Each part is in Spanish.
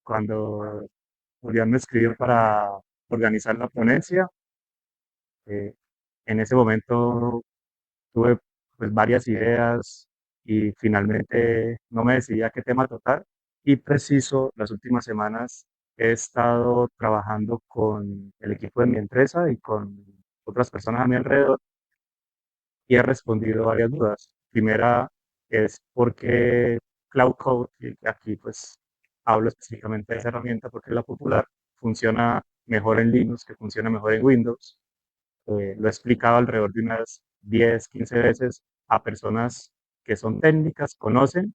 cuando Julián me escribió para organizar la ponencia. eh, en ese momento tuve pues varias ideas y finalmente no me decidía qué tema tocar. Y preciso, las últimas semanas he estado trabajando con el equipo de mi empresa y con otras personas a mi alrededor y he respondido varias dudas. Primera es por qué Cloud Code, y aquí pues hablo específicamente de esa herramienta porque es la popular, funciona mejor en Linux, que funciona mejor en Windows. Lo he explicado alrededor de unas 10, 15 veces a personas que son técnicas, conocen,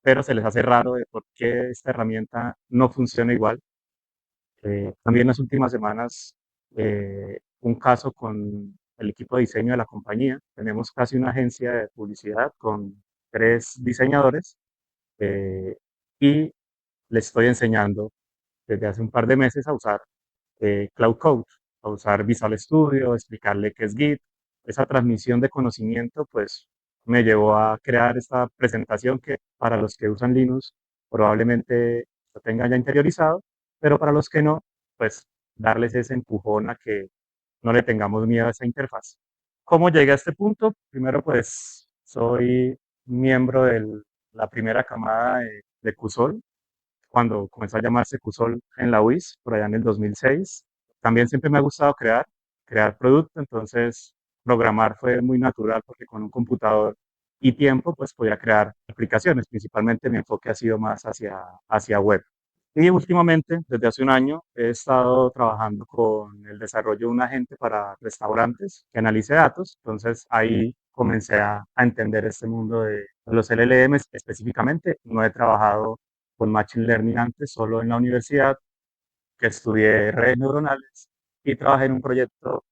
pero se les hace raro de por qué esta herramienta no funciona igual. También en las últimas semanas, un caso con el equipo de diseño de la compañía. Tenemos casi una agencia de publicidad con 3 diseñadores eh, y les estoy enseñando desde hace un par de meses a usar Cloud Code, a usar Visual Studio, explicarle qué es Git. Esa transmisión de conocimiento, pues, me llevó a crear esta presentación que para los que usan Linux probablemente lo tengan ya interiorizado, pero para los que no, pues, darles ese empujón a que no le tengamos miedo a esa interfaz. ¿Cómo llegué a este punto? Primero, pues, soy miembro de la primera camada de QSOL, cuando comenzó a llamarse QSOL en la UIS, por allá en el 2006. También siempre me ha gustado crear producto, entonces programar fue muy natural porque con un computador y tiempo pues podía crear aplicaciones. Principalmente mi enfoque ha sido más hacia web. Y últimamente, desde hace un año, he estado trabajando con el desarrollo de un agente para restaurantes que analice datos. Entonces ahí comencé a entender este mundo de los LLMs específicamente. No he trabajado con Machine Learning antes, solo en la universidad, que estudié redes neuronales y trabajé en un proyecto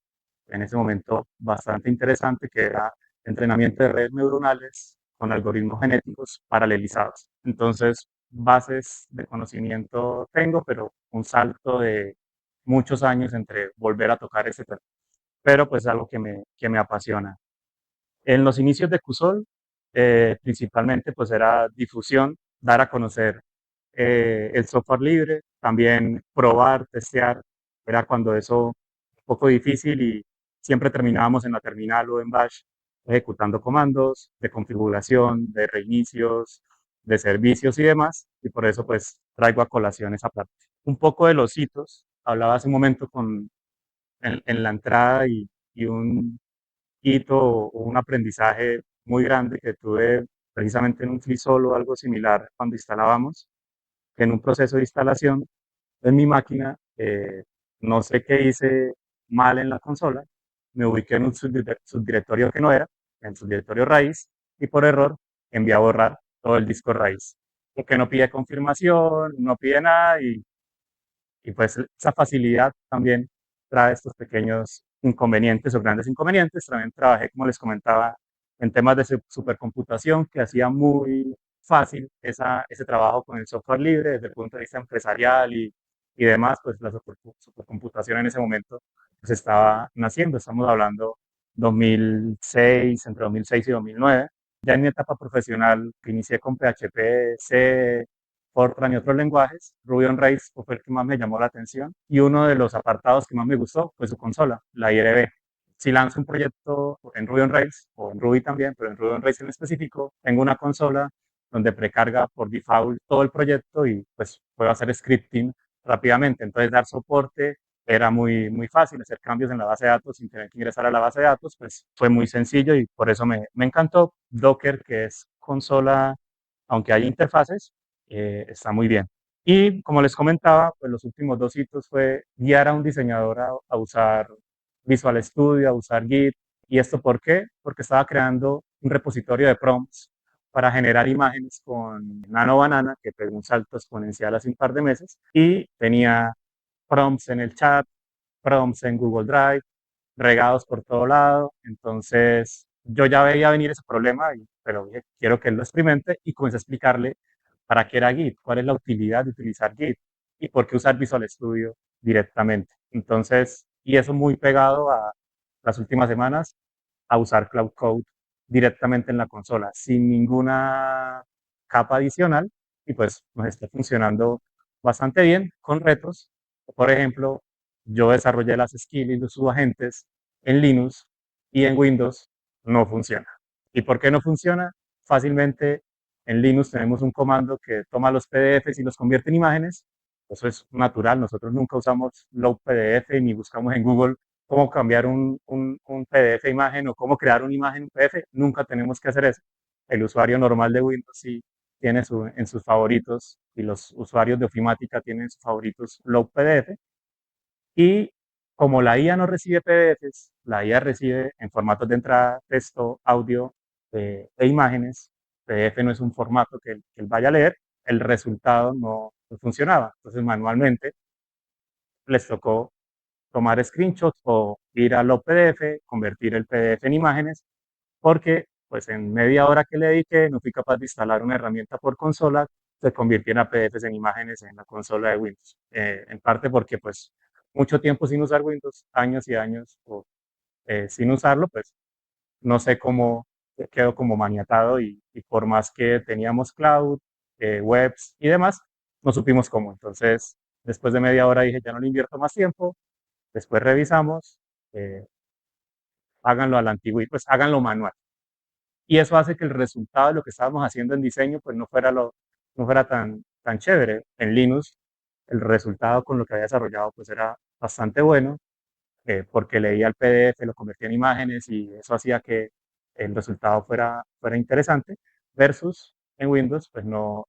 en ese momento bastante interesante que era entrenamiento de redes neuronales con algoritmos genéticos paralelizados. Entonces, bases de conocimiento tengo, pero un salto de muchos años entre volver a tocar ese tema. Pero pues es algo que me apasiona. En los inicios de QSOL, principalmente pues era difusión, dar a conocer el software libre, también probar, testear, era cuando eso un poco difícil y siempre terminábamos en la terminal o en Bash ejecutando comandos de configuración, de reinicios, de servicios y demás, y por eso pues traigo a colación esa parte. Un poco de los hitos, hablaba hace un momento en la entrada y un hito o un aprendizaje muy grande que tuve precisamente en un FreeSol o algo similar cuando instalábamos, que en un proceso de instalación en mi máquina, no sé qué hice mal en la consola, me ubiqué en un subdirectorio que no era, en subdirectorio raíz, y por error envié a borrar todo el disco raíz, porque no pide confirmación, no pide nada, y pues esa facilidad también trae estos pequeños inconvenientes o grandes inconvenientes. También trabajé, como les comentaba, en temas de supercomputación que hacía muy fácil ese trabajo con el software libre desde el punto de vista empresarial y demás, pues la supercomputación en ese momento pues estaba naciendo. Estamos hablando 2006, entre 2006 y 2009. Ya en mi etapa profesional, que inicié con PHP, C, Fortran y otros lenguajes, Ruby on Rails fue el que más me llamó la atención y uno de los apartados que más me gustó fue su consola, la IRB. Si lanzo un proyecto en Ruby on Rails o en Ruby también, pero en Ruby on Rails en específico, tengo una consola donde precarga por default todo el proyecto y pues puedo hacer scripting rápidamente. Entonces dar soporte era muy, muy fácil, hacer cambios en la base de datos sin tener que ingresar a la base de datos, pues fue muy sencillo y por eso me encantó. Docker, que es consola, aunque hay interfaces, está muy bien. Y como les comentaba, pues los últimos 2 hitos fue guiar a un diseñador a usar Visual Studio, a usar Git. ¿Y esto por qué? Porque estaba creando un repositorio de prompts para generar imágenes con Nano Banana, que pegó un salto exponencial hace un par de meses, y tenía prompts en el chat, prompts en Google Drive, regados por todo lado. Entonces, yo ya veía venir ese problema, pero dije, quiero que él lo experimente y comencé a explicarle para qué era Git, cuál es la utilidad de utilizar Git y por qué usar Visual Studio directamente. Entonces, y eso muy pegado a las últimas semanas, a usar Cloud Code directamente en la consola, sin ninguna capa adicional, y pues nos está funcionando bastante bien con retos. Por ejemplo, yo desarrollé las skills y los subagentes en Linux y en Windows no funciona. ¿Y por qué no funciona? Fácilmente en Linux tenemos un comando que toma los PDFs y los convierte en imágenes. Eso es natural, nosotros nunca usamos Load PDF ni buscamos en Google cómo cambiar un PDF imagen o cómo crear una imagen en PDF. Nunca tenemos que hacer eso. El usuario normal de Windows sí tiene en sus favoritos y los usuarios de ofimática tienen en sus favoritos Load PDF. Y como la IA no recibe PDFs, la IA recibe en formatos de entrada texto, audio e imágenes. PDF no es un formato que él vaya a leer, el resultado no funcionaba. Entonces manualmente les tocó tomar screenshots o ir a Load PDF, convertir el PDF en imágenes, porque pues en media hora que le dediqué no fui capaz de instalar una herramienta por consola que convirtiera PDFs en imágenes en la consola de Windows. En parte porque pues mucho tiempo sin usar Windows, años y años sin usarlo, pues no sé cómo quedó como maniatado y por más que teníamos cloud, webs y demás, no supimos cómo. Entonces, después de media hora dije, ya no le invierto más tiempo, después revisamos, eh, háganlo a la antigua, pues háganlo manual. Y eso hace que el resultado de lo que estábamos haciendo en diseño pues no fuera tan chévere. En Linux el resultado con lo que había desarrollado pues era bastante bueno, porque leía el PDF, lo convertía en imágenes y eso hacía que el resultado fuera interesante, versus en Windows pues no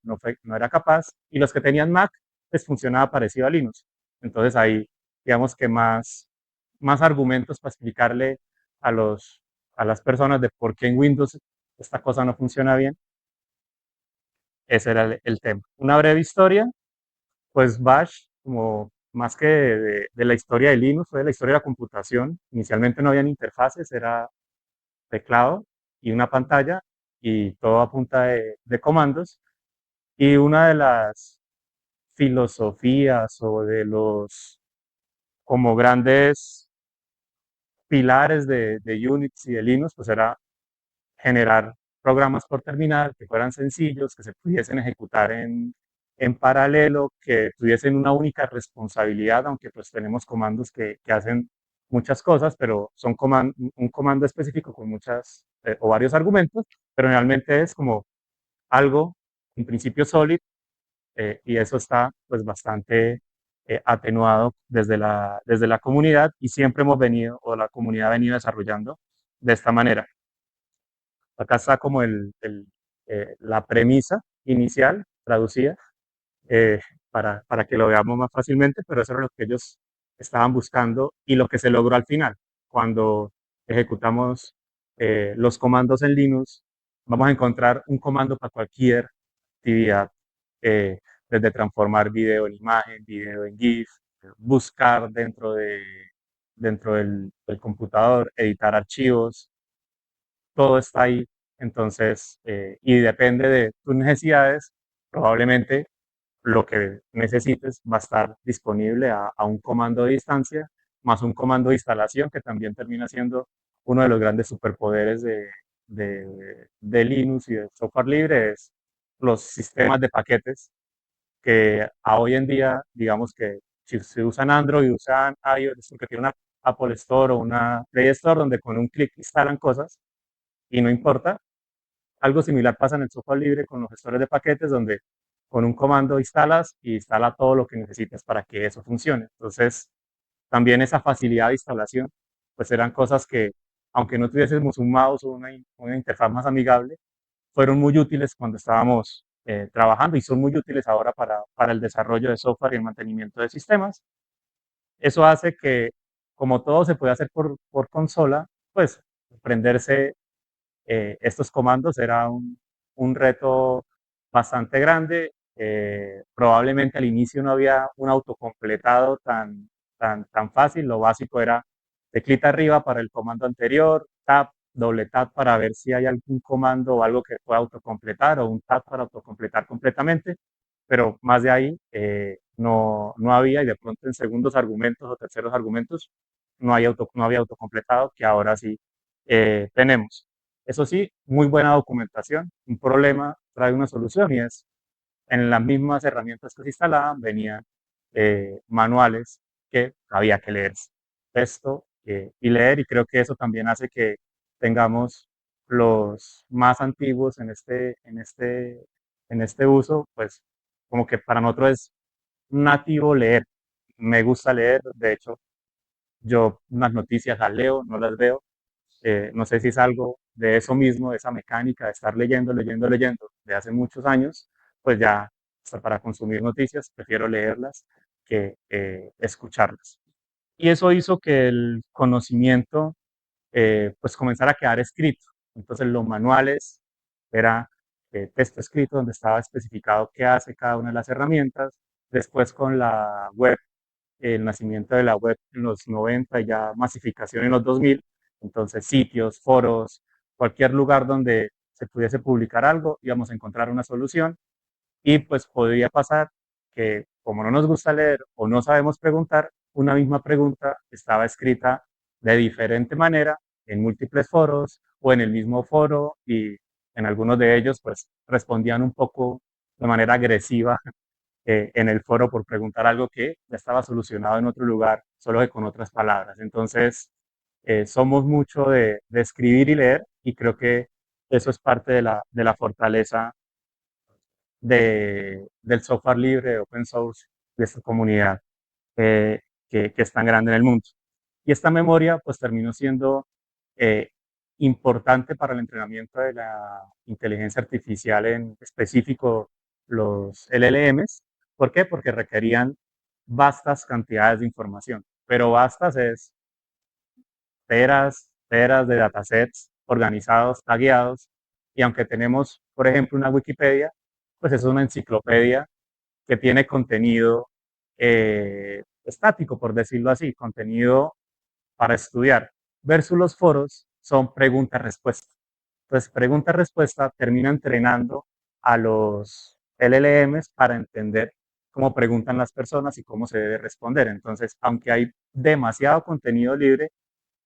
era capaz, y los que tenían Mac les funcionaba parecido a Linux. Entonces ahí digamos que más argumentos para explicarle a, a las personas de por qué en Windows esta cosa no funciona bien. Ese era el tema. Una breve historia, pues Bash, como más que de la historia de Linux, fue de la historia de la computación. Inicialmente no habían interfaces, era teclado y una pantalla y todo a punta de comandos. Y una de las filosofías o de los como grandes pilares de Unix y de Linux, pues era generar programas por terminal que fueran sencillos, que se pudiesen ejecutar en paralelo, que tuviesen una única responsabilidad, aunque pues tenemos comandos que hacen muchas cosas, pero son un comando específico con muchas o varios argumentos, pero realmente es como algo, en principio sólido, y eso está pues bastante atenuado desde la comunidad y siempre hemos venido, o la comunidad ha venido desarrollando de esta manera. Acá está como la premisa inicial traducida eh, para que lo veamos más fácilmente, pero eso era lo que ellos estaban buscando y lo que se logró al final. Cuando ejecutamos los comandos en Linux, vamos a encontrar un comando para cualquier actividad, eh, desde transformar video en imagen, video en GIF, buscar dentro del computador, editar archivos, todo está ahí. Entonces, y depende de tus necesidades, probablemente lo que necesites va a estar disponible a un comando de distancia, más un comando de instalación, que también termina siendo uno de los grandes superpoderes de Linux y de software libre, es los sistemas de paquetes, que a hoy en día, digamos que si se usan Android, usan iOS, porque tiene una Apple Store o una Play Store donde con un clic instalan cosas y no importa. Algo similar pasa en el software libre con los gestores de paquetes, donde con un comando instalas y instala todo lo que necesitas para que eso funcione. Entonces, también esa facilidad de instalación, pues eran cosas que, aunque no tuviésemos un mouse o una interfaz más amigable, fueron muy útiles cuando estábamos trabajando y son muy útiles ahora para el desarrollo de software y el mantenimiento de sistemas. Eso hace que, como todo se puede hacer por consola, pues aprenderse estos comandos era un reto bastante grande. Probablemente al inicio no había un autocompletado tan fácil. Lo básico era teclita arriba para el comando anterior, tab, doble tap para ver si hay algún comando o algo que pueda autocompletar, o un tab para autocompletar completamente, pero más de ahí no había, y de pronto en segundos argumentos o terceros argumentos no había autocompletado, que ahora sí tenemos. Eso sí, muy buena documentación. Un problema trae una solución y es en las mismas herramientas que se instalaban venían manuales que había que leer texto y leer, y creo que eso también hace que tengamos los más antiguos en este uso, pues como que para nosotros es nativo leer. Me gusta leer, de hecho, yo unas noticias las leo, no las veo. No sé si es algo de eso mismo, de esa mecánica de estar leyendo, leyendo, leyendo de hace muchos años, pues ya hasta para consumir noticias prefiero leerlas que escucharlas. Y eso hizo que el conocimiento pues comenzara a quedar escrito. Entonces los manuales era texto escrito donde estaba especificado qué hace cada una de las herramientas. Después con la web, el nacimiento de la web en los 90 y ya masificación en los 2000, entonces sitios, foros, cualquier lugar donde se pudiese publicar algo, íbamos a encontrar una solución y pues podría pasar que como no nos gusta leer o no sabemos preguntar, una misma pregunta estaba escrita de diferente manera en múltiples foros o en el mismo foro y en algunos de ellos pues respondían un poco de manera agresiva en el foro por preguntar algo que ya estaba solucionado en otro lugar, solo que con otras palabras. Entonces, somos mucho de escribir y leer y creo que eso es parte de la fortaleza del software libre, de open source, de esta comunidad que es tan grande en el mundo. Y esta memoria pues terminó siendo eh, importante para el entrenamiento de la inteligencia artificial, en específico los LLMs. ¿Por qué? Porque requerían vastas cantidades de información, pero vastas es teras, teras de datasets organizados, tagueados, y aunque tenemos, por ejemplo, una Wikipedia, pues es una enciclopedia que tiene contenido estático, por decirlo así, contenido para estudiar, versus los foros son pregunta-respuesta. Entonces, pregunta-respuesta termina entrenando a los LLMs para entender cómo preguntan las personas y cómo se debe responder. Entonces, aunque hay demasiado contenido libre,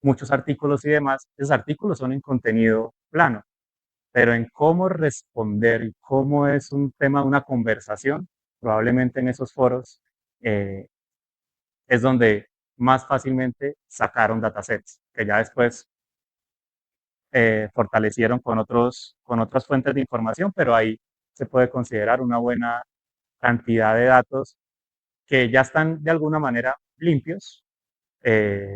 muchos artículos y demás, esos artículos son en contenido plano, pero en cómo responder y cómo es un tema de una conversación, probablemente en esos foros eh, es donde más fácilmente sacaron datasets, que ya después fortalecieron con otras fuentes de información, pero ahí se puede considerar una buena cantidad de datos que ya están de alguna manera limpios.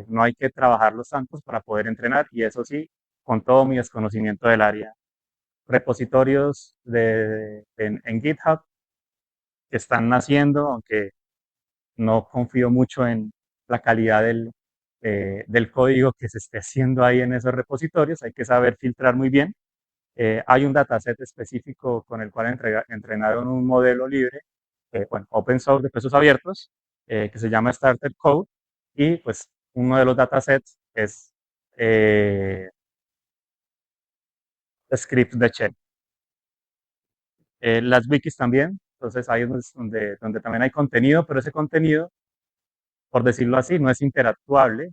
No hay que trabajarlos tantos para poder entrenar y eso sí, con todo mi desconocimiento del área. Repositorios en GitHub que están naciendo, aunque no confío mucho en la calidad del código que se esté haciendo ahí en esos repositorios, hay que saber filtrar muy bien. Hay un dataset específico con el cual entrenaron un modelo libre, bueno, open source de pesos abiertos, que se llama Starter Code, y pues uno de los datasets es scripts de shell. Las wikis también, entonces ahí es donde también hay contenido, pero ese contenido, por decirlo así, no es interactuable,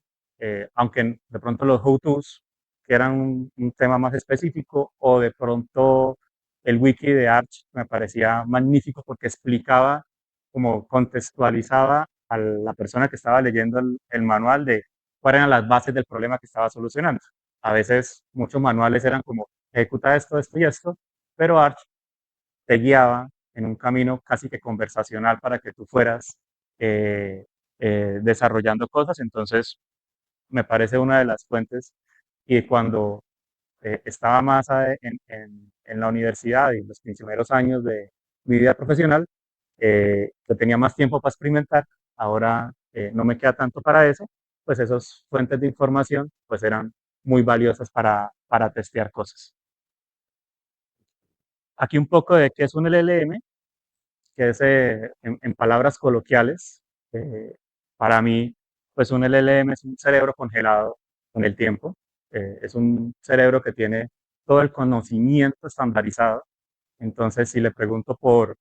aunque de pronto los how-tos, que eran un tema más específico, o de pronto el wiki de Arch me parecía magnífico porque explicaba, como contextualizaba a la persona que estaba leyendo el manual de cuáles eran las bases del problema que estaba solucionando. A veces muchos manuales eran como, ejecuta esto, esto y esto, pero Arch te guiaba en un camino casi que conversacional para que tú fueras eh, desarrollando cosas. Entonces, me parece una de las fuentes. Y cuando estaba más en la universidad y los primeros años de mi vida profesional, que tenía más tiempo para experimentar, ahora no me queda tanto para eso, pues esas fuentes de información pues eran muy valiosas para testear cosas. Aquí un poco de qué es un LLM, que es, en palabras coloquiales, eh, para mí, pues un LLM es un cerebro congelado con el tiempo. Es un cerebro que tiene todo el conocimiento estandarizado. Entonces, si le pregunto por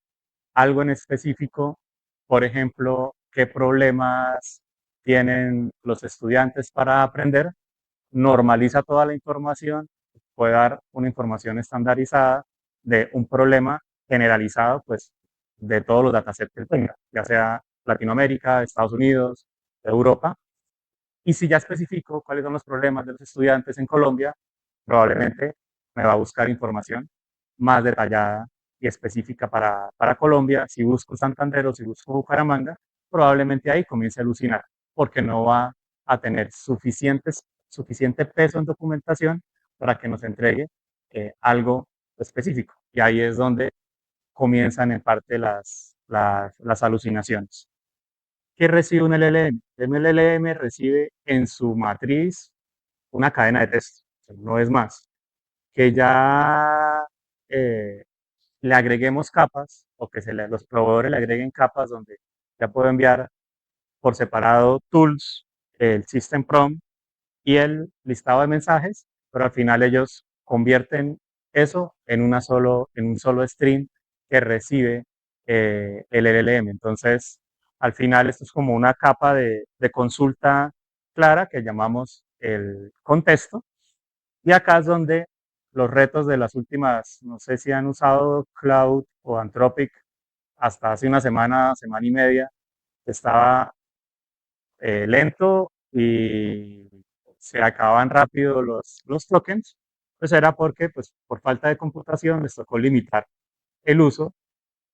algo en específico, por ejemplo, qué problemas tienen los estudiantes para aprender, normaliza toda la información, puede dar una información estandarizada de un problema generalizado, pues de todos los datasets que tenga, ya sea Latinoamérica, Estados Unidos, Europa. Y si ya especifico cuáles son los problemas de los estudiantes en Colombia, probablemente me va a buscar información más detallada y específica para Colombia. Si busco Santander o si busco Bucaramanga, probablemente ahí comience a alucinar, porque no va a tener suficiente peso en documentación para que nos entregue algo específico. Y ahí es donde comienzan en parte las alucinaciones. ¿Qué recibe un LLM? Un LLM recibe en su matriz una cadena de texto, no es más. Que ya eh, le agreguemos capas o que los proveedores le agreguen capas donde ya puedo enviar por separado tools, el system prompt y el listado de mensajes, pero al final ellos convierten eso en un solo stream que recibe el LLM. Entonces, al final esto es como una capa de consulta clara que llamamos el contexto. Y acá es donde los retos de las últimas, no sé si han usado Cloud o Anthropic, hasta hace una semana, semana y media, estaba lento y se acababan rápido los tokens, pues era porque pues, por falta de computación les tocó limitar el uso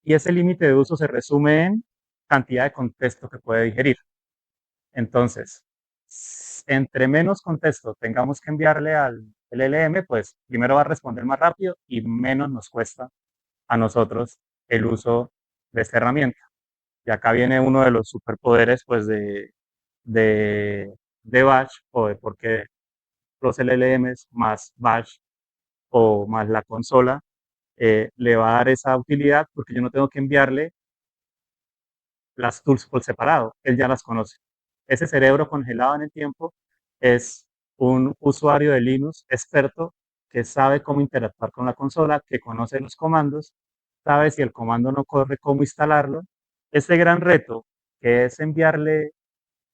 y ese límite de uso se resume en cantidad de contexto que puede digerir. Entonces, entre menos contexto tengamos que enviarle al LLM, pues primero va a responder más rápido y menos nos cuesta a nosotros el uso de esta herramienta. Y acá viene uno de los superpoderes pues de, de Bash o de por qué los LLMs más Bash o más la consola le va a dar esa utilidad porque yo no tengo que enviarle las tools por separado, él ya las conoce. Ese cerebro congelado en el tiempo es un usuario de Linux experto que sabe cómo interactuar con la consola, que conoce los comandos, sabe si el comando no corre, cómo instalarlo. Ese gran reto que es enviarle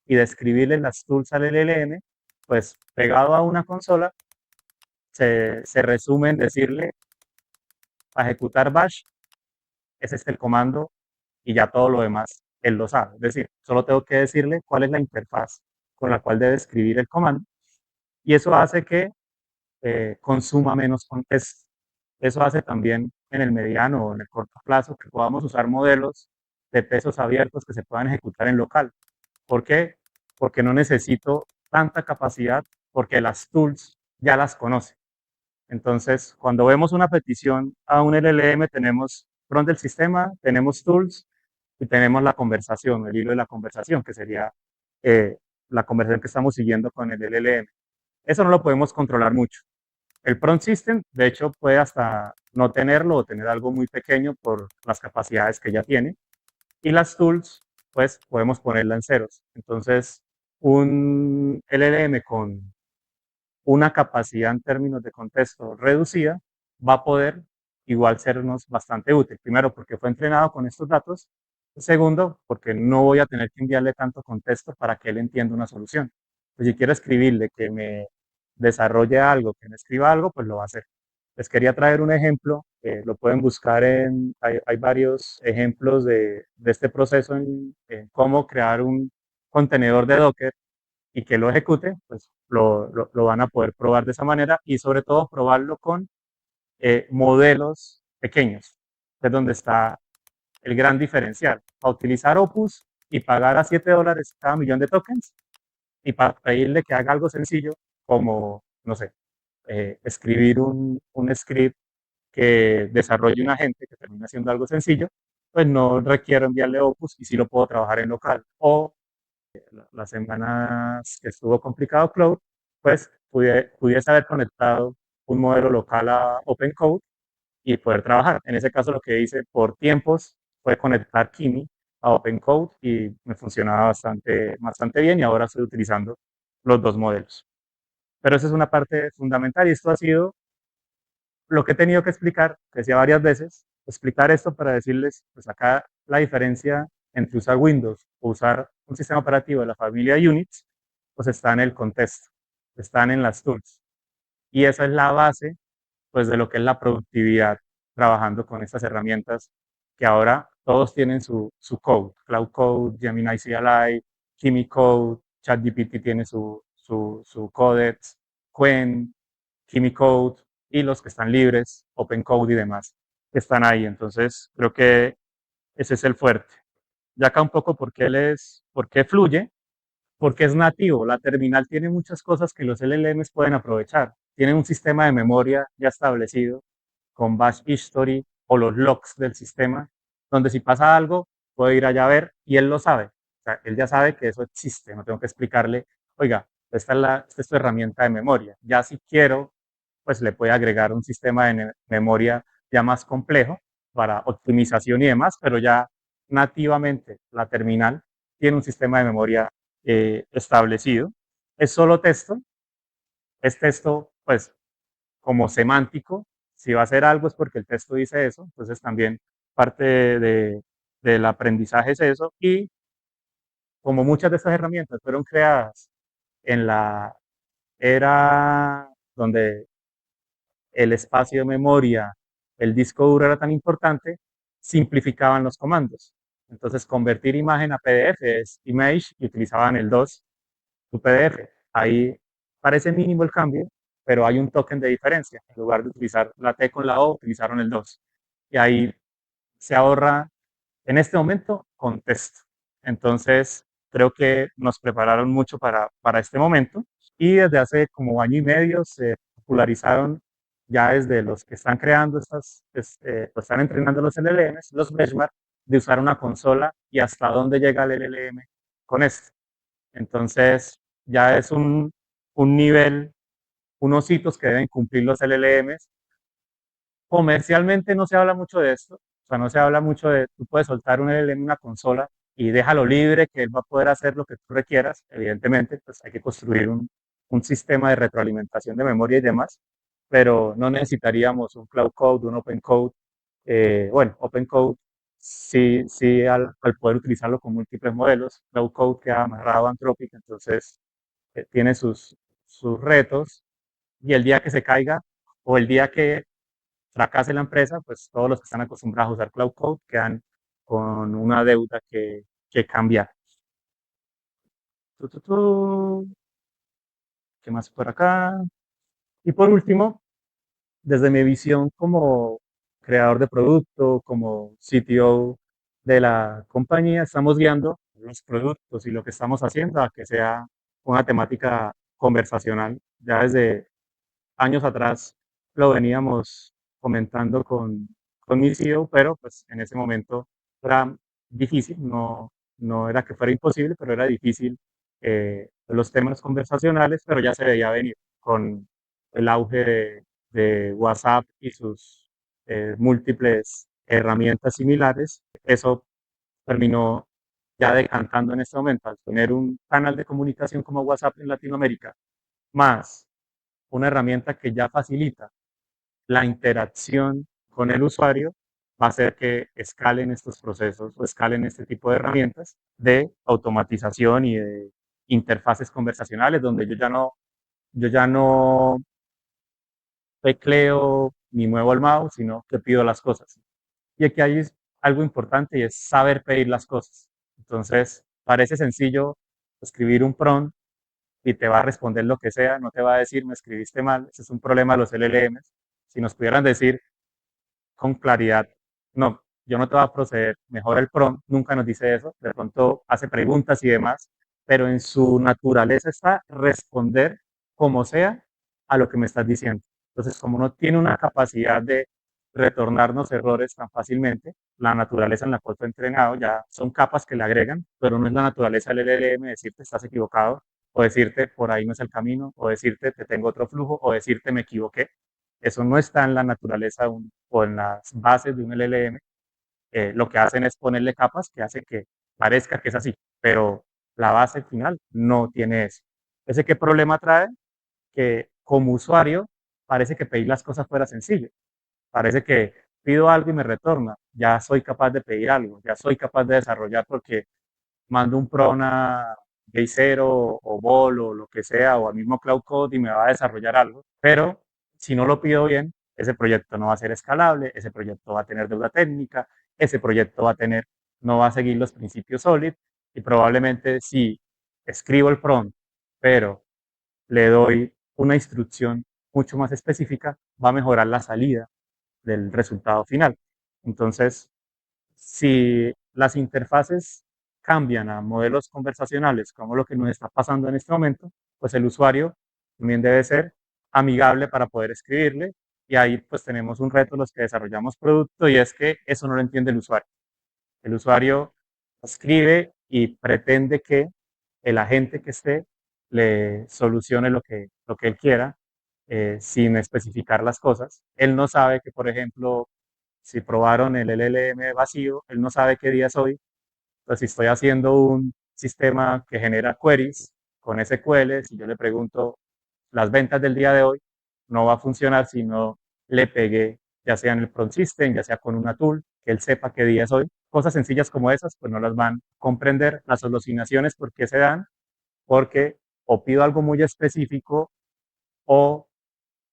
y describirle las tools al LLM, pues pegado a una consola, se resume en decirle a ejecutar bash, ese es el comando y ya todo lo demás él lo sabe. Es decir, solo tengo que decirle cuál es la interfaz con la cual debe escribir el comando y eso hace que consuma menos contexto. Eso hace también en el mediano o en el corto plazo que podamos usar modelos de pesos abiertos que se puedan ejecutar en local. ¿Por qué? Porque no necesito tanta capacidad porque las tools ya las conoce. Entonces, cuando vemos una petición a un LLM, tenemos front del sistema, tenemos tools y tenemos la conversación, el hilo de la conversación, que sería eh, la conversación que estamos siguiendo con el LLM. Eso no lo podemos controlar mucho. El prompt system, de hecho, puede hasta no tenerlo o tener algo muy pequeño por las capacidades que ya tiene. Y las tools, pues podemos ponerla en ceros. Entonces, un LLM con una capacidad en términos de contexto reducida va a poder igual sernos bastante útil. Primero, porque fue entrenado con estos datos. Segundo, porque no voy a tener que enviarle tanto contexto para que él entienda una solución. Pues si quiero escribirle que me desarrolle algo, que me escriba algo, pues lo va a hacer. Les quería traer un ejemplo, lo pueden buscar hay varios ejemplos de este proceso en cómo crear un contenedor de Docker y que lo ejecute, pues lo van a poder probar de esa manera y sobre todo probarlo con modelos pequeños, que es donde está el gran diferencial. Para utilizar Opus y pagar a $7 cada millón de tokens y para pedirle que haga algo sencillo como, no sé, escribir un script que desarrolle un agente que termine haciendo algo sencillo, pues no requiero enviarle Opus y sí lo puedo trabajar en local. O las semanas que estuvo complicado Cloud, pues pudiese haber conectado un modelo local a OpenCode y poder trabajar. En ese caso lo que hice por tiempos fue conectar Kimi a OpenCode y me funcionaba bastante bien y ahora estoy utilizando los dos modelos. Pero esa es una parte fundamental y esto ha sido lo que he tenido que explicar, que decía varias veces, explicar esto para decirles, pues acá la diferencia entre usar Windows o usar un sistema operativo de la familia Unix, pues está en el contexto, están en las tools. Y esa es la base, pues, de lo que es la productividad trabajando con estas herramientas que ahora todos tienen su code, Cloud Code, Gemini CLI, Kimi Code, ChatGPT tiene su Codex, Qwen, Kimi Code y los que están libres, Open Code y demás, que están ahí. Entonces, creo que ese es el fuerte. Ya acá un poco por qué fluye, porque es nativo. La terminal tiene muchas cosas que los LLMs pueden aprovechar. Tiene un sistema de memoria ya establecido con Bash History o los logs del sistema, donde si pasa algo, puede ir allá a ver y él lo sabe. O sea, él ya sabe que eso existe, no tengo que explicarle, oiga, esta es tu herramienta de memoria. Ya si quiero, pues le puede agregar un sistema de memoria ya más complejo para optimización y demás, pero ya nativamente la terminal tiene un sistema de memoria establecido. Es solo texto, es texto pues como semántico. Si va a hacer algo es porque el texto dice eso, entonces también parte del aprendizaje es eso. Y como muchas de estas herramientas fueron creadas en la era donde el espacio de memoria, el disco duro era tan importante, simplificaban los comandos. Entonces, convertir imagen a PDF es image y utilizaban el 2, tu PDF. Ahí parece mínimo el cambio, pero hay un token de diferencia. En lugar de utilizar la T con la O, utilizaron el 2. Y ahí se ahorra, en este momento, contexto. Entonces, creo que nos prepararon mucho para este momento y desde hace como año y medio se popularizaron ya desde los que están creando pues están entrenando los LLMs, los benchmark, de usar una consola y hasta dónde llega el LLM con esto. Entonces, ya es un nivel, unos hitos que deben cumplir los LLMs. Comercialmente no se habla mucho de esto, o sea, no se habla mucho de, tú puedes soltar un LLM en una consola y déjalo libre, que él va a poder hacer lo que tú requieras. Evidentemente, pues hay que construir un sistema de retroalimentación de memoria y demás, pero no necesitaríamos un Cloud Code, un Open Code. Bueno, Open Code sí al poder utilizarlo con múltiples modelos. Cloud Code queda amarrado a Anthropic, entonces tiene sus retos y el día que se caiga o el día que fracase la empresa, pues todos los que están acostumbrados a usar Cloud Code quedan con una deuda que cambiar. Tu, tu, tu. ¿Qué más por acá? Y por último, desde mi visión como creador de producto, como CTO de la compañía, estamos guiando los productos y lo que estamos haciendo a que sea una temática conversacional. Ya desde años atrás lo veníamos comentando con mi CEO, pero pues en ese momento era difícil, no era que fuera imposible, pero era difícil los temas conversacionales, pero ya se veía venir con el auge de WhatsApp y sus múltiples herramientas similares. Eso terminó ya decantando en este momento al tener un canal de comunicación como WhatsApp en Latinoamérica, más una herramienta que ya facilita la interacción con el usuario, va a hacer que escalen estos procesos o escalen este tipo de herramientas de automatización y de interfaces conversacionales donde yo ya no tecleo ni muevo el mouse, sino que pido las cosas. Y aquí hay algo importante y es saber pedir las cosas. Entonces, parece sencillo escribir un prompt y te va a responder lo que sea, no te va a decir me escribiste mal, ese es un problema de los LLMs. Si nos pudieran decir con claridad, no, yo no te voy a proceder, mejor el prompt, nunca nos dice eso, de pronto hace preguntas y demás, pero en su naturaleza está responder como sea a lo que me estás diciendo. Entonces, como no tiene una capacidad de retornarnos errores tan fácilmente, la naturaleza en la cual fue entrenado ya son capas que le agregan, pero no es la naturaleza del LLM decirte estás equivocado, o decirte por ahí no es el camino, o decirte te tengo otro flujo, o decirte me equivoqué. Eso no está en la naturaleza o en las bases de un LLM. Lo que hacen es ponerle capas que hace que parezca que es así, pero la base final no tiene eso. ¿Ese qué problema trae? Que como usuario parece que pedir las cosas fuera sencillo. Parece que pido algo y me retorna. Ya soy capaz de pedir algo, ya soy capaz de desarrollar porque mando un prompt a J0 o Bol o lo que sea, o al mismo Cloud Code y me va a desarrollar algo. Pero si no lo pido bien, ese proyecto no va a ser escalable, ese proyecto va a tener deuda técnica ese proyecto va a tener, no va a seguir los principios SOLID y probablemente si escribo el prompt, pero le doy una instrucción mucho más específica, va a mejorar la salida del resultado final. Entonces, si las interfaces cambian a modelos conversacionales, como lo que nos está pasando en este momento, pues el usuario también debe ser amigable para poder escribirle. Y ahí pues tenemos un reto los que desarrollamos producto y es que eso no lo entiende el usuario. El usuario escribe y pretende que el agente que esté le solucione lo que él quiera sin especificar las cosas. Él no sabe que, por ejemplo, si probaron el LLM vacío, él no sabe qué día es hoy. Entonces, si estoy haciendo un sistema que genera queries con SQL, si yo le pregunto las ventas del día de hoy, no va a funcionar si no le pegué, ya sea en el prompt system, ya sea con una tool, que él sepa qué día es hoy. Cosas sencillas como esas, pues no las van a comprender. Las alucinaciones, ¿por qué se dan? Porque o pido algo muy específico o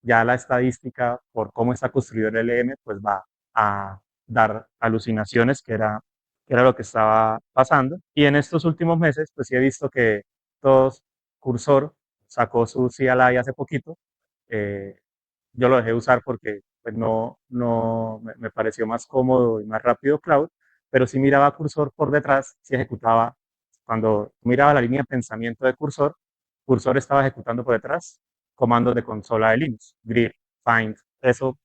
ya la estadística, por cómo está construido el LM, pues va a dar alucinaciones, que era lo que estaba pasando. Y en estos últimos meses, pues sí he visto que todos, Cursor sacó su CLI hace poquito. eh, yo lo dejé usar porque pues no me pareció más cómodo y más rápido Cloud, pero si miraba Cursor por detrás, si ejecutaba, cuando miraba la línea de pensamiento de Cursor, Cursor estaba ejecutando por detrás comandos de consola de Linux, grep, find, eso.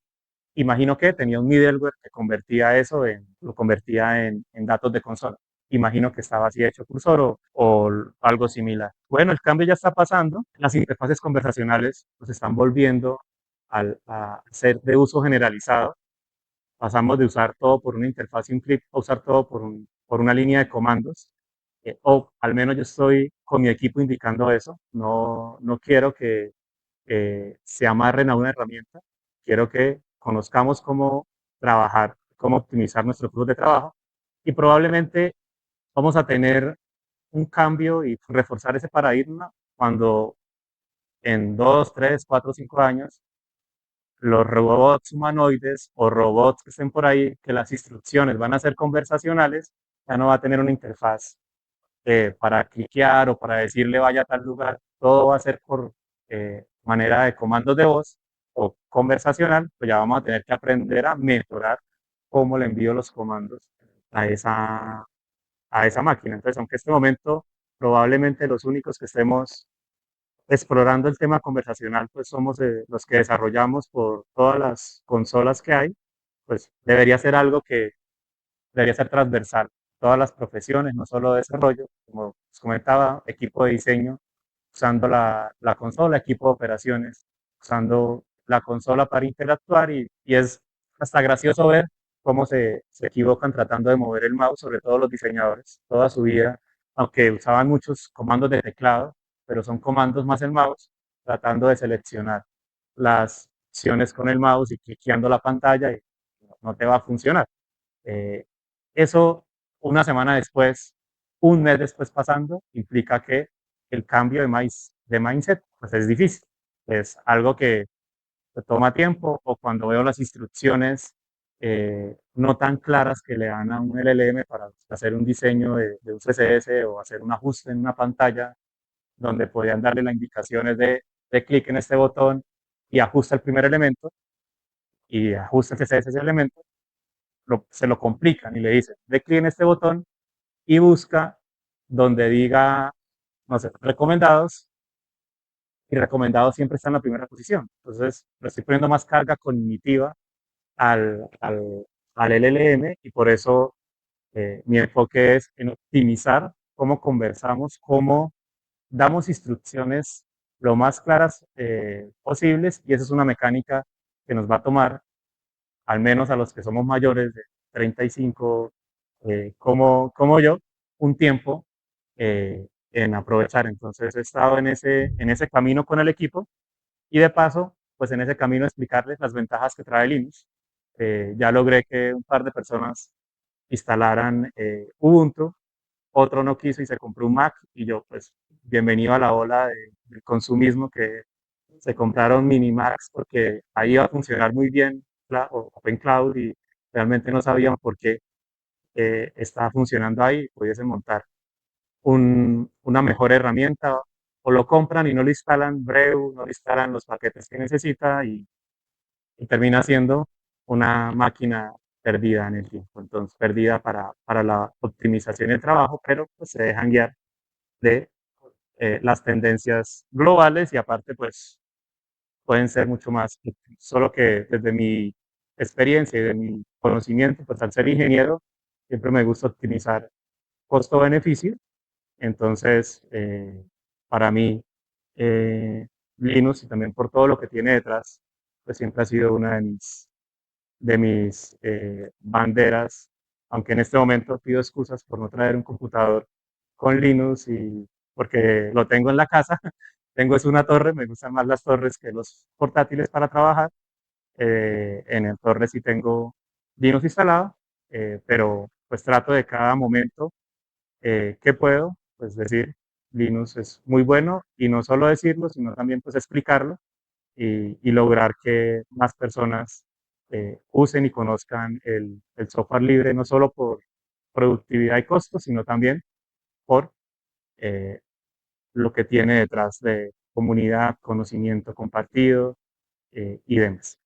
Imagino que tenía un middleware que convertía eso lo convertía en datos de consola. Imagino que estaba así hecho Cursor o algo similar. Bueno, el cambio ya está pasando. Las interfaces conversacionales se están volviendo a ser de uso generalizado. Pasamos de usar todo por una interfaz y un clic a usar todo por una línea de comandos. O al menos yo estoy con mi equipo indicando eso. No quiero que se amarren a una herramienta. Quiero que conozcamos cómo trabajar, cómo optimizar nuestro flujo de trabajo y probablemente vamos a tener un cambio y reforzar ese paradigma cuando en 2, 3, 4, 5 años los robots humanoides o robots que estén por ahí, que las instrucciones van a ser conversacionales, ya no va a tener una interfaz para cliquear o para decirle vaya a tal lugar, todo va a ser por manera de comandos de voz o conversacional, pues ya vamos a tener que aprender a mejorar cómo le envío los comandos a esa máquina. Entonces, aunque en este momento probablemente los únicos que estemos explorando el tema conversacional, pues somos los que desarrollamos por todas las consolas que hay, pues debería ser algo que debería ser transversal, todas las profesiones, no solo de desarrollo, como os comentaba, equipo de diseño, usando la consola, equipo de operaciones, usando la consola para interactuar y es hasta gracioso ver cómo se equivocan tratando de mover el mouse, sobre todo los diseñadores, toda su vida, aunque usaban muchos comandos de teclado, pero son comandos más el mouse, tratando de seleccionar las opciones con el mouse y cliqueando la pantalla y no te va a funcionar. Eh, eso una semana después, un mes después pasando, implica que el cambio de mindset pues es difícil. Es algo que toma tiempo o cuando veo las instrucciones no tan claras que le dan a un LLM para hacer un diseño de un CSS o hacer un ajuste en una pantalla donde podían darle las indicaciones de clic en este botón y ajusta el primer elemento y ajusta el CSS ese elemento, se lo complican y le dicen, de clic en este botón y busca donde diga, no sé, recomendados, y recomendados siempre está en la primera posición. Entonces, le estoy poniendo más carga cognitiva al LLM y por eso mi enfoque es en optimizar cómo conversamos, cómo damos instrucciones lo más claras posibles y esa es una mecánica que nos va a tomar al menos a los que somos mayores de 35, como yo, un tiempo en aprovechar. Entonces he estado en ese camino con el equipo y de paso, pues en ese camino explicarles las ventajas que trae Linux. Ya logré que un par de personas instalaran Ubuntu, otro no quiso y se compró un Mac y yo pues bienvenido a la ola del consumismo que se compraron mini Macs porque ahí iba a funcionar muy bien Open Cloud y realmente no sabían por qué. está funcionando ahí, pudiesen montar una mejor herramienta, o lo compran y no le instalan Breu, no le instalan los paquetes que necesita y termina siendo una máquina perdida en el tiempo, entonces perdida para la optimización del trabajo, pero pues se dejan guiar de las tendencias globales y aparte pues pueden ser mucho más, solo que desde mi experiencia y de mi conocimiento, pues al ser ingeniero, siempre me gusta optimizar costo-beneficio. Entonces, para mí, eh, Linux y también por todo lo que tiene detrás, pues siempre ha sido una de mis banderas, aunque en este momento pido excusas por no traer un computador con Linux y porque lo tengo en la casa. Tengo es una torre, me gustan más las torres que los portátiles para trabajar. En el torre sí tengo Linux instalado, pero pues trato de cada momento que puedo, pues decir, Linux es muy bueno y no solo decirlo, sino también pues explicarlo y lograr que más personas usen y conozcan el software libre, no solo por productividad y costos, sino también por eh, lo que tiene detrás de comunidad, conocimiento compartido y demás.